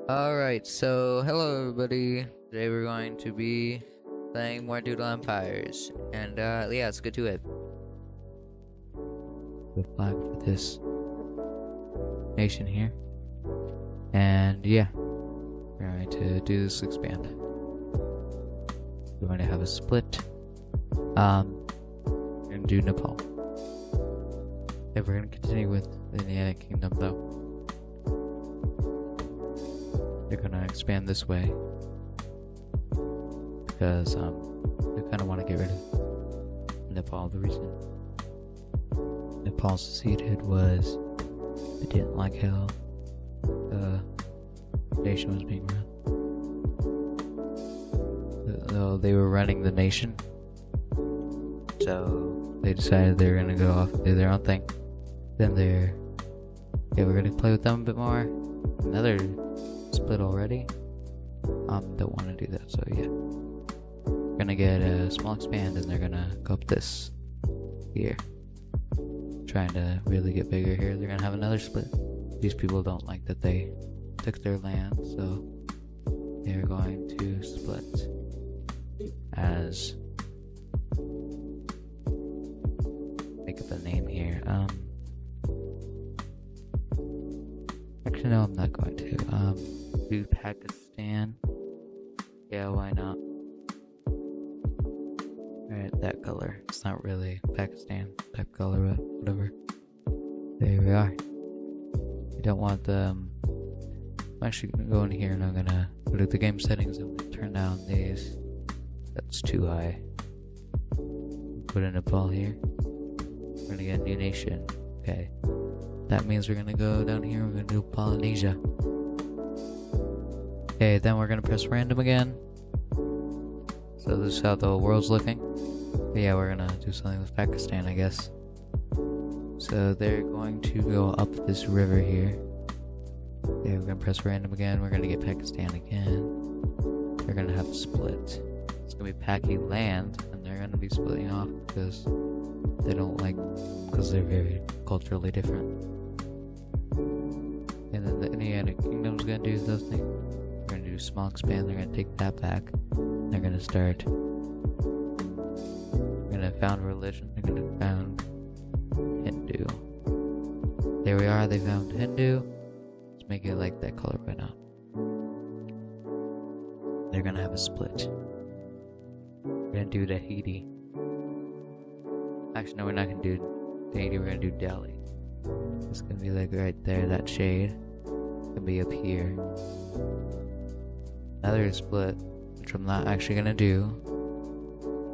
Alright, so hello everybody. Today we're going to be playing more Doodle Empires. And yeah, let's get to it. The flag for this nation here. And yeah, we're going to do this expand. We're going to have a split. And do Nepal. Yeah, we're going to continue with the INDIANIC Kingdom though. They're gonna expand this way because they kind of want to get rid of Nepal. The reason Nepal seceded was they didn't like how the nation was being run. Though they were running the nation, so they decided they were gonna go off and do their own thing. Then we're gonna play with them a bit more. Another split already. Don't want to do that, so yeah. We're gonna get a small expand and they're gonna go up this here. Trying to really get bigger here. They're gonna have another split. These people don't like that they took their land, so they're going to split as make up a name here. Actually no, I'm not going to. Do Pakistan. Yeah, why not? Alright, that color. It's not really Pakistan type color, but whatever. There we are. You don't want the. I'm actually gonna go in here and I'm gonna go to the game settings and turn down these. That's too high. Put in a ball here. We're gonna get a new nation. Okay. That means we're gonna go down here. We're gonna do Polynesia. Okay, then we're gonna press random again. So this is how the world's looking. But yeah, we're gonna do something with Pakistan, I guess. So they're going to go up this river here. Okay, we're gonna press random again. We're gonna get Pakistan again. They're gonna have a split. It's gonna be Paki land, and they're gonna be splitting off because they don't like, because they're very culturally different. And then the INDIANIC Kingdom's gonna do those things. They're gonna do small expand, they're gonna take that back. They're gonna start. They're gonna found religion, they're gonna found Hindu. There we are, they found Hindu. Let's make it like that color right now. They're gonna have a split. We're gonna do Tahiti. Actually, no, we're not gonna do Tahiti, we're gonna do Delhi. It's gonna be like right there, that shade. It's gonna be up here. Another split, which I'm not actually gonna do.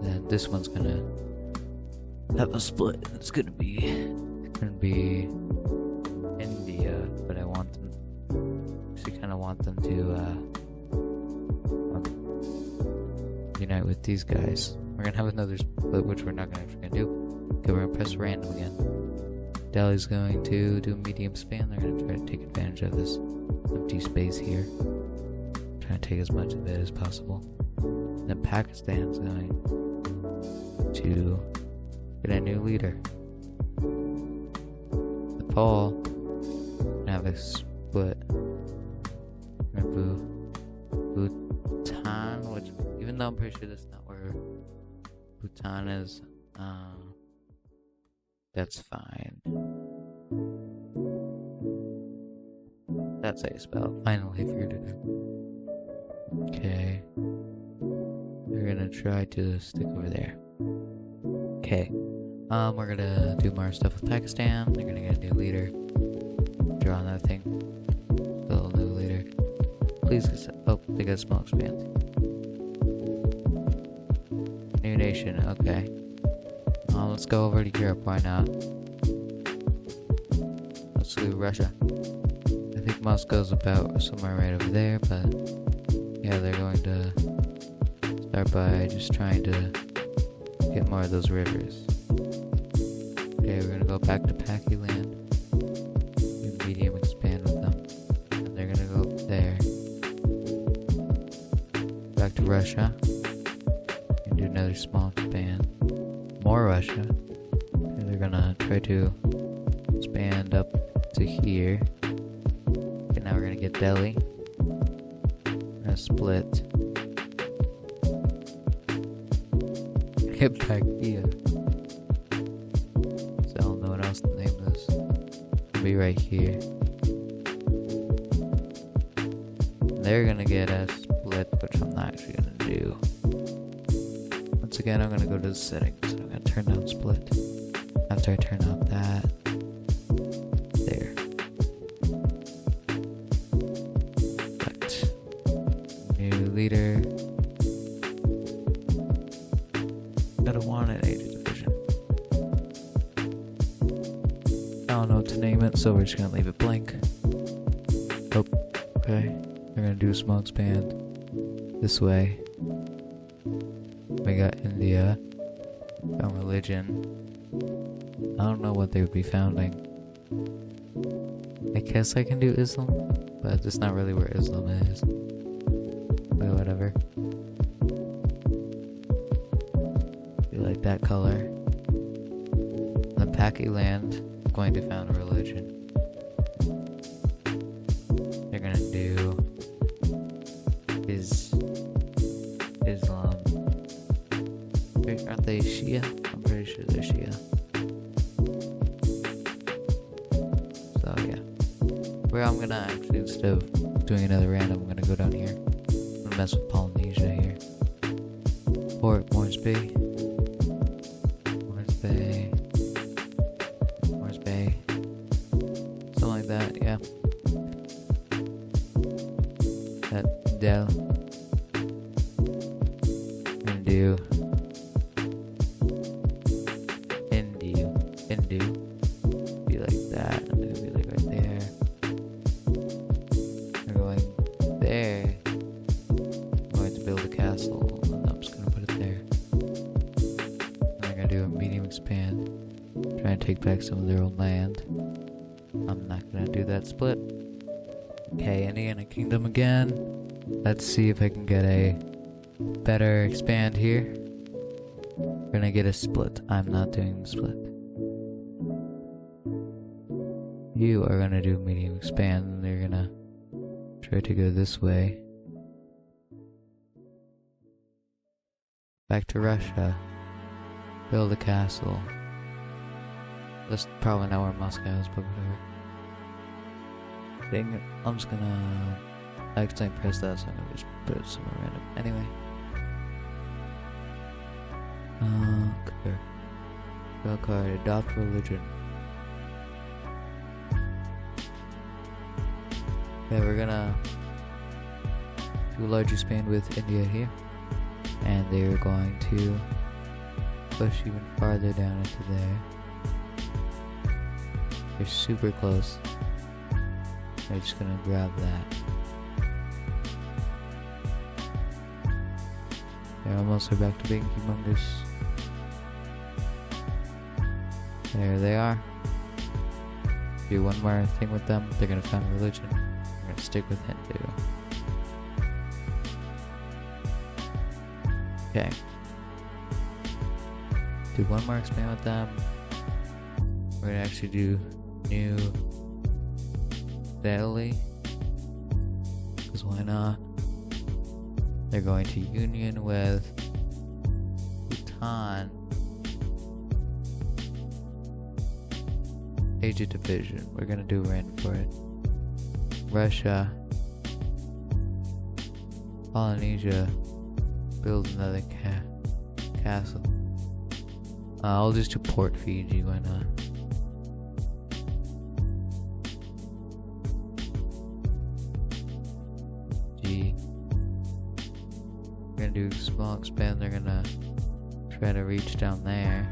Then this one's gonna have a split. It's gonna be India, but I want them. Actually, kind of want them to unite with these guys. We're gonna have another split, which we're not actually gonna do. Okay, we're gonna press random again. Delhi's going to do a medium span. They're gonna try to take advantage of this empty space here. Try to take as much of it as possible. And then Pakistan's going to get a new leader. Nepal gonna have a split. Bhutan, which even though I'm pretty sure that's not where Bhutan is, that's fine. That's how you spell it. Finally figured it out. Okay. We're gonna try to stick over there. Okay. We're gonna do more stuff with Pakistan. They're gonna get a new leader. Draw another thing. Still a new leader. Please get they got a small expand. New nation, okay. Let's go over to Europe, why not? Let's do Russia. I think Moscow's about somewhere right over there, but yeah, they're going to start by just trying to get more of those rivers. Okay, we're gonna go back to Paki land. Do medium expand with them. And they're gonna go up there. Back to Russia. And do another small expand. More Russia. Okay, they're gonna try to expand up to here. Okay, now we're gonna get Delhi. gonna split. Get back here. So I don't know what else to name this. It'll be right here. They're gonna get a split, which I'm not actually gonna do. Once again, I'm gonna go to the settings. So I'm gonna turn down split. After I turn off that, there. But new leader. I don't want an age division. I don't know what to name it, so we're just gonna leave it blank. Oh, okay. We're gonna do a small expand this way. We got India, got religion. I don't know what they would be founding. I guess I can do Islam, but it's not really where Islam is. But whatever. You like that color. The Paki land is going to found a religion. They're gonna do Islam. Aren't they Shia? I'm pretty sure they're Shia. So yeah. Where I'm gonna actually, instead of doing another random, I'm gonna go down here. I'm gonna mess with Polynesia here. Port Moresby. Moresby. Something like that, yeah. That Del. I'm gonna do Hindu. Be like that, and then be like right there. We're going there. I'm going to build a castle, and I'm just gonna put it there. And I'm gonna do a medium expand. Try and take back some of their own land. I'm not gonna do that split. Okay, INDIANIC Kingdom again. Let's see if I can get a better expand here. We're gonna get a split. I'm not doing the split. You are gonna do medium expand, and they're gonna try to go this way. Back to Russia. Build a castle. That's probably not where Moscow is, but whatever. Dang it. I'm just gonna accidentally press that, so I'm gonna just put it somewhere random. Anyway. Go card, adopt religion. Okay, we're gonna do a large expand with India here. And they're going to push even farther down into there. They're super close. They're just gonna grab that. They're almost back to being humongous. There they are. Do one more thing with them. They're gonna found religion. We're gonna stick with Hindu. Okay. Do one more expand with them. We're gonna actually do New Delhi. Because why not? They're going to union with Bhutan. Age of division. We're gonna do random for it. Russia. Polynesia. Build another castle. I'll just do Port Fiji, why not? G. We're gonna do small expand, they're gonna try to reach down there.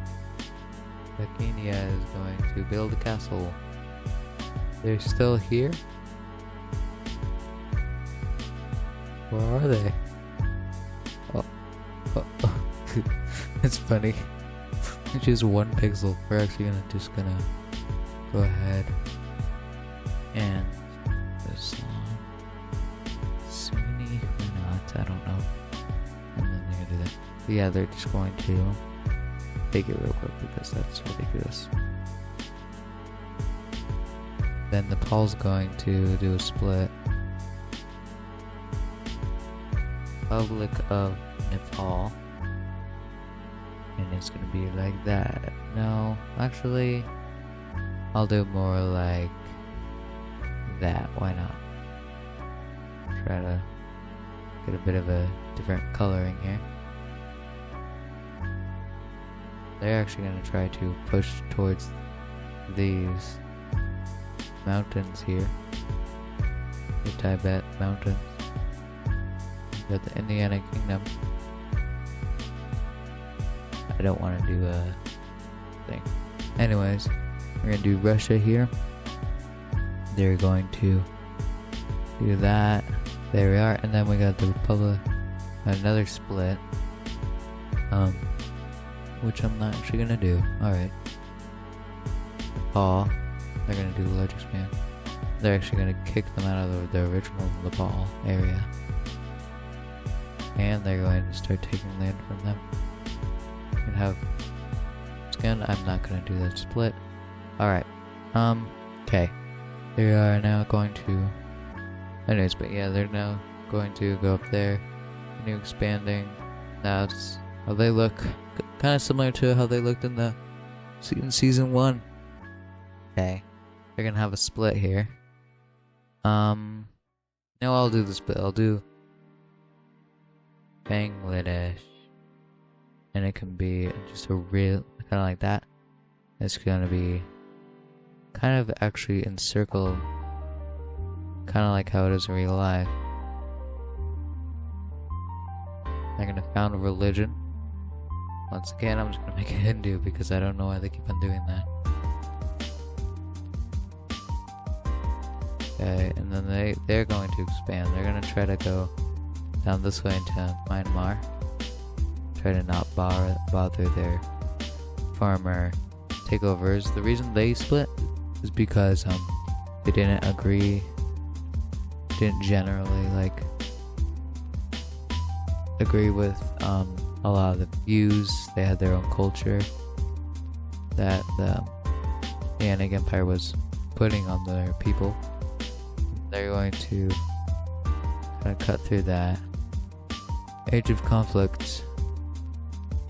Kenya is going to build a castle. They're still here? Where are they? Oh. It's funny. It's just one pixel. We're actually gonna go ahead and this Sunni or not, I don't know. And then they're gonna do that. But yeah, they're just going to take it real quick because that's ridiculous. Then Nepal's going to do a split. Republic of Nepal. And it's gonna be like that. No, actually, I'll do more like that. Why not? Try to get a bit of a different coloring here. They're actually gonna try to push towards these mountains here. The Tibet mountains. You got the Indianic Kingdom. I don't want to do a thing. Anyways, we're gonna do Russia here. They're going to do that. There we are, and then we got the Republic, another split. Which I'm not actually gonna do. Alright. Nepal, they're gonna do large expand. They're actually gonna kick them out of the original Nepal area. And they're going to start taking land from them. And have skin. I'm not gonna do that split. Alright. Okay. They are now going to, anyways, but yeah, they're now going to go up there. Continue expanding. That's how they look. Kind of similar to how they looked in season 1. Okay. They're gonna have a split here. No, I'll do the split. I'll do Bangladesh. And it can be just a real, kind of like that. It's gonna be kind of actually encircled, kind of like how it is in real life. They're gonna found a religion. Once again, I'm just gonna make it Hindu because I don't know why they keep on doing that. Okay, and then they're going to expand. They're gonna try to go down this way into Myanmar. Try to not bother their farmer takeovers. The reason they split is because they didn't generally agree with a lot of the views. They had their own culture that the INDIANIC Empire was putting on their people. They're going to kind of cut through that. Age of conflict.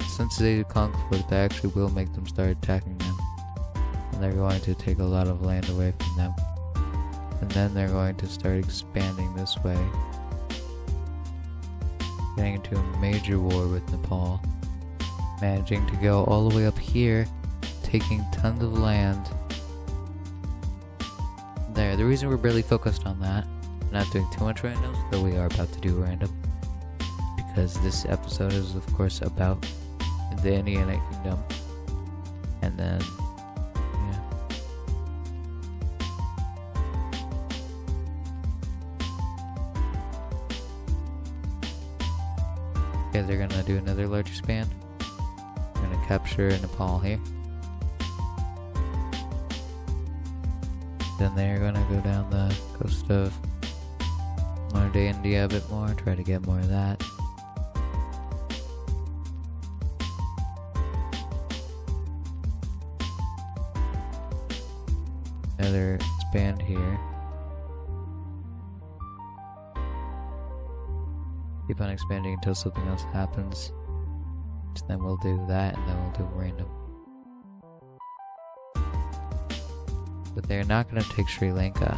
Since the age of conflict, I actually will make them start attacking them. And they're going to take a lot of land away from them. And then they're going to start expanding this way. Getting into a major war with Nepal. Managing to go all the way up here, taking tons of land. There, the reason we're really focused on that, not doing too much randoms, though we are about to do random. Because this episode is of course about the Indianic Kingdom. And then, yeah. Okay, they're gonna do another large expand. They're gonna capture Nepal here. Then they're gonna go down the coast of modern day India a bit more, try to get more of that. Another expand here. Keep on expanding until something else happens. So then we'll do that, and then we'll do random. But they're not going to take Sri Lanka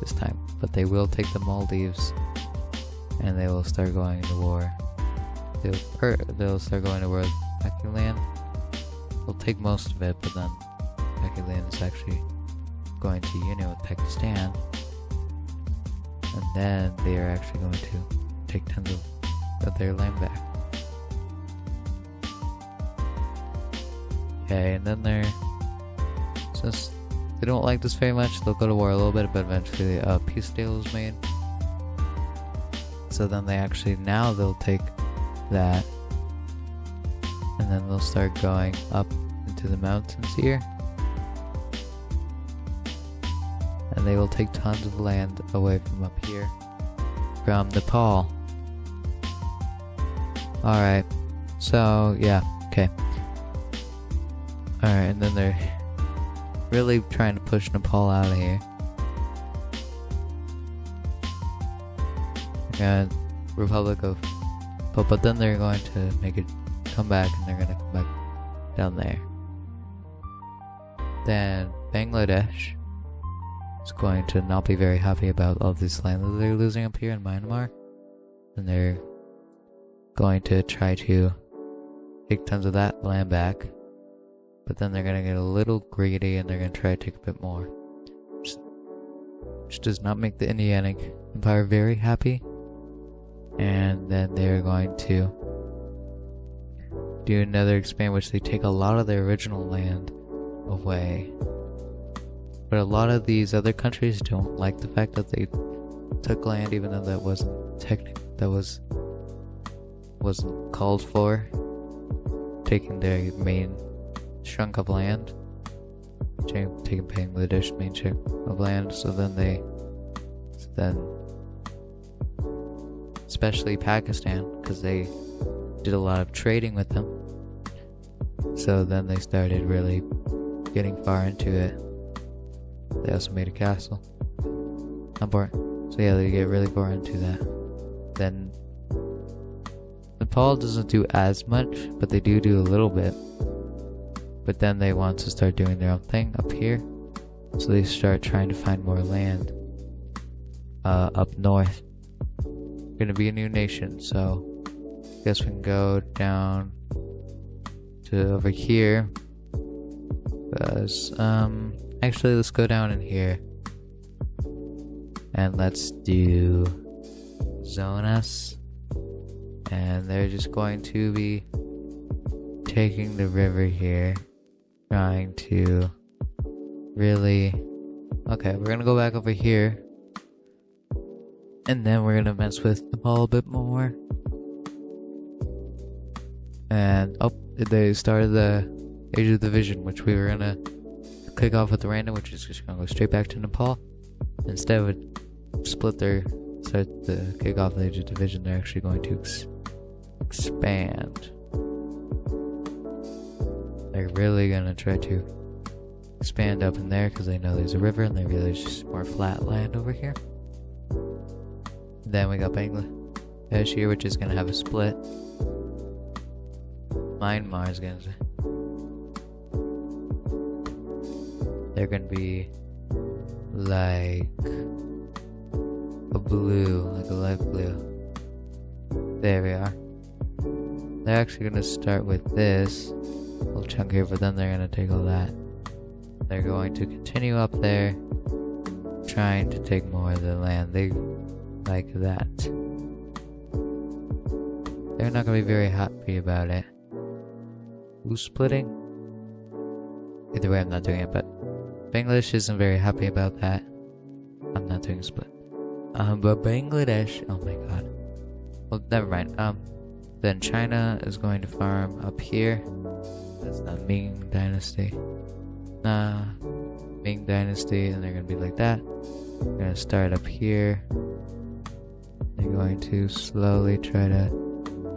this time. But they will take the Maldives. And they will start going to war. They'll start going to war with Pakiland. They'll take most of it, but then Pakiland is actually going to union with Pakistan. And then they are actually going to take tons of their land back. Okay, and then since they don't like this very much, they'll go to war a little bit, but eventually a peace deal is made. So then they'll take that, and then they'll start going up into the mountains here. And they will take tons of land away from up here, from Nepal. Alright, so yeah, okay. Alright, and then they're really trying to push Nepal out of here. And Republic of, but then they're going to make it come back, and they're going to come back down there. Then Bangladesh is going to not be very happy about all this land that they're losing up here in Myanmar, and they're going to try to take tons of that land back, but then they're going to get a little greedy and they're going to try to take a bit more, which does not make the Indianic Empire very happy. And then they're going to do another expand, which they take a lot of their original land away. But a lot of these other countries don't like the fact that they took land, even though that wasn't wasn't called for. Taking their main chunk of land, taking Bangladesh main chunk of land. So then especially Pakistan, because they did a lot of trading with them. So then they started really getting far into it. They also made a castle. So yeah, they get really far into that. Then Nepal doesn't do as much, but they do a little bit. But then they want to start doing their own thing up here. So they start trying to find more land up north. Gonna be a new nation, so I guess we can go down to over here. Because actually let's go down in here. And let's do Zonas. And they're just going to be taking the river here, trying to really... Okay, we're gonna go back over here, and then we're gonna mess with Nepal a bit more. And they started the Age of Division, which we were gonna kick off with the random, which is just gonna go straight back to Nepal. Instead of start the kick off the Age of Division, they're actually going to expand. They're really gonna try to expand up in there because they know there's a river and they realize there's just more flat land over here. Then we got Bangladesh here, which is gonna have a split. Myanmar is gonna... They're gonna be like a blue, like a light blue. There we are. They're actually gonna start with this little chunk here, but then they're gonna take all that. They're going to continue up there, trying to take more of the land. They like that. They're not gonna be very happy about it. Who's splitting? Either way, I'm not doing it, but Bangladesh isn't very happy about that. I'm not doing a split. But Bangladesh, oh my god. Well, never mind. Then China is going to farm up here. That's the Ming Dynasty. Ming Dynasty, and they're gonna be like that. They're gonna start up here. They're going to slowly try to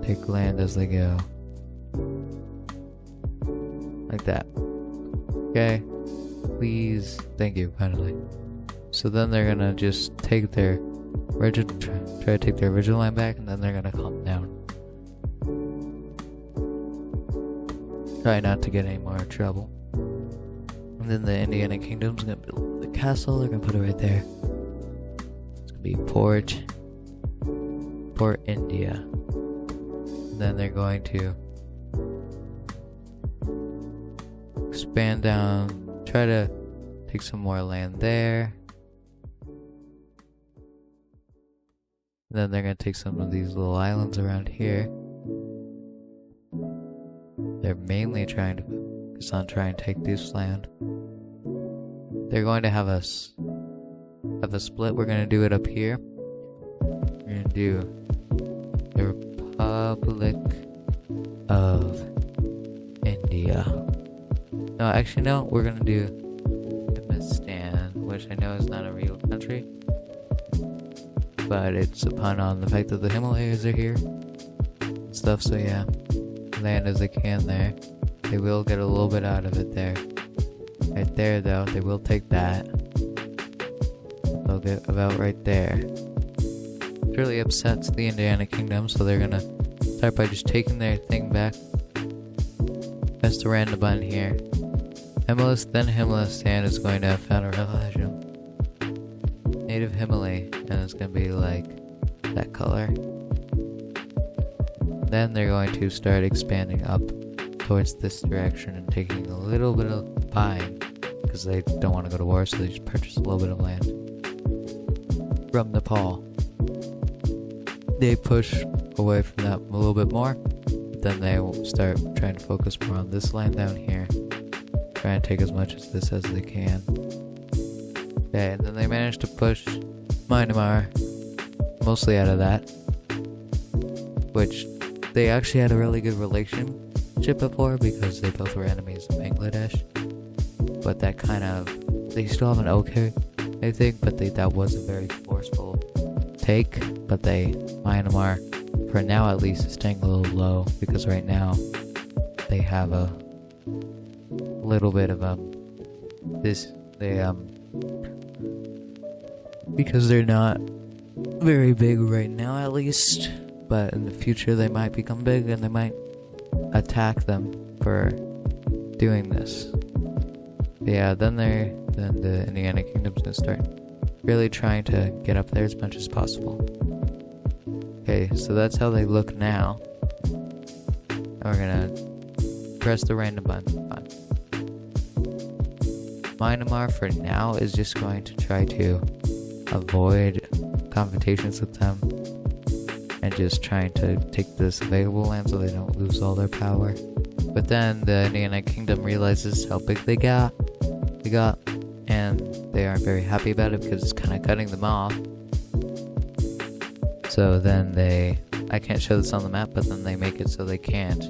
take land as they go. Like that. Okay. Please. Thank you, finally. So then they're gonna just take their original, try to take their original land back, and then they're gonna calm down. Try not to get any more trouble. And then the Indianic Kingdom's gonna build the castle. They're gonna put it right there. It's gonna be Port India. And then they're going to expand down, try to take some more land there. And then they're gonna take some of these little islands around here. They're mainly trying to focus on trying to take this land. They're going to have a split. We're gonna do it up here. We're gonna do the Republic of India. No, actually no. We're gonna do Afghanistan, which I know is not a real country, but it's a pun on the fact that the Himalayas are here and stuff. So yeah, land as they can there. They will get a little bit out of it there. Right there though, they will take that. They'll get about right there. really upsets the Indiana Kingdom, so they're gonna start by just taking their thing back. Press the random button here. Himalastan is going to have found a religion. Native Himalay, and it's going to be like that color. Then they're going to start expanding up towards this direction and taking a little bit of buying, because they don't want to go to war, so they just purchase a little bit of land from Nepal. They push away from that a little bit more, but then they will start trying to focus more on this land down here, trying to take as much of this as they can. Okay, and then they managed to push Myanmar mostly out of that, which they actually had a really good relationship before because they both were enemies of Bangladesh. But that kind of, they still have an okay, I think, but that was a very forceful take. But Myanmar, for now at least, is staying a little low because right now they have a little bit of because they're not very big right now at least, but in the future they might become big and they might attack them for doing this. Yeah, then the Indiana Kingdom's gonna start really trying to get up there as much as possible. Okay, so that's how they look now. And we're gonna press the random button. Myanmar for now is just going to try to avoid confrontations with them and just trying to take this available land so they don't lose all their power. But then the Indiana Kingdom realizes how big they got, and they aren't very happy about it because it's kind of cutting them off. So then I can't show this on the map, but then they make it so they can't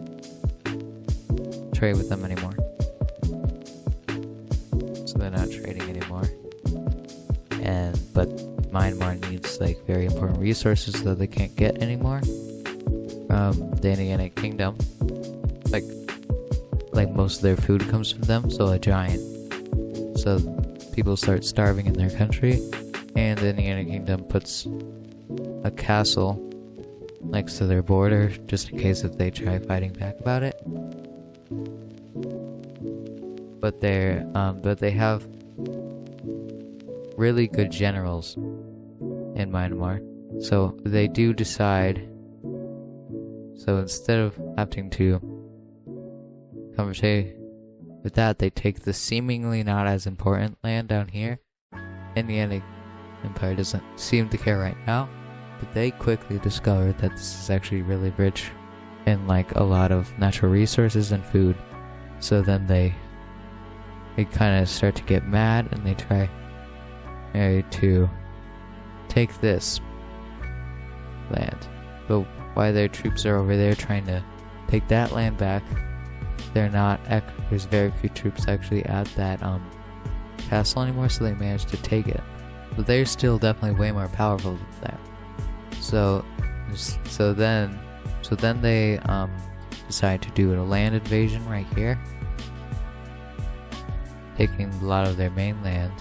trade with them anymore. So they're not trading anymore. But Myanmar needs like very important resources that they can't get anymore from the Indiana Kingdom. Like most of their food comes from them, so so people start starving in their country, and the Indiana Kingdom puts a castle next to their border just in case if they try fighting back about it. But they have really good generals in Myanmar, so they do decide. So instead of having to conversate with that, they take the seemingly not as important land down here. Indiana Empire doesn't seem to care right now, but they quickly discovered that this is actually really rich in like a lot of natural resources and food. So then they kind of start to get mad and they try to take this land. But while their troops are over there trying to take that land back, there's very few troops actually at that castle anymore, so they managed to take it. But they're still definitely way more powerful than them. So then they decide to do a land invasion right here, taking a lot of their mainland.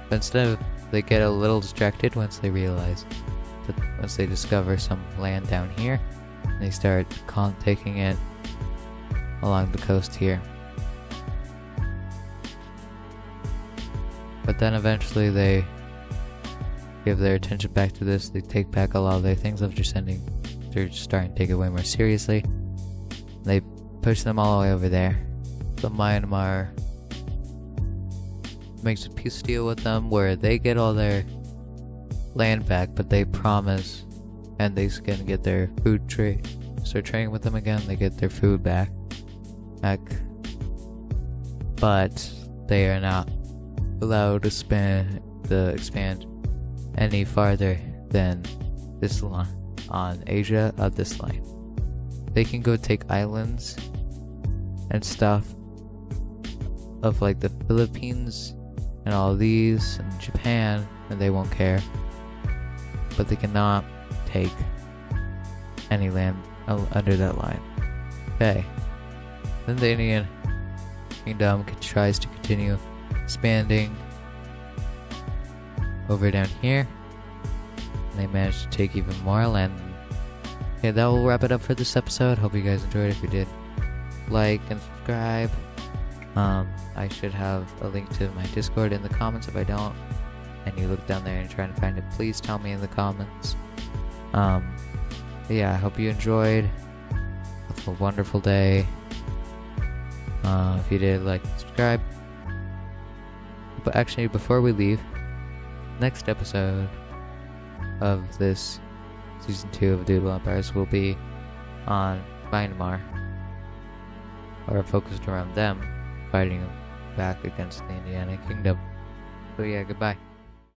But instead they get a little distracted once they discover some land down here. They start taking it along the coast here. But then eventually they give their attention back to this. They take back a lot of their things after they're starting to take it way more seriously. They push them all the way over there. So Myanmar makes a peace deal with them where they get all their land back, but they promise, and they're gonna get their food trade. Start trading with them again. They get their food back, but they are not allowed to expand any farther than this line on Asia of this line. They can go take islands and stuff of like the Philippines and all these and Japan, and they won't care. But they cannot take any land under that line. Okay. Then the Indian Kingdom tries to continue expanding over down here, and they managed to take even more land. Okay, that will wrap it up for this episode. Hope you guys enjoyed. If you did, like and subscribe. I should have a link to my Discord in the comments. If I don't, and you look down there and you're trying to find it, please tell me in the comments. Yeah, I hope you enjoyed. Have a wonderful day. If you did, like and subscribe. But actually, before we leave, next episode of this Season 2 of Doodle Empires will be on Myanmar, or focused around them fighting back against the Indianic Kingdom. So yeah, goodbye.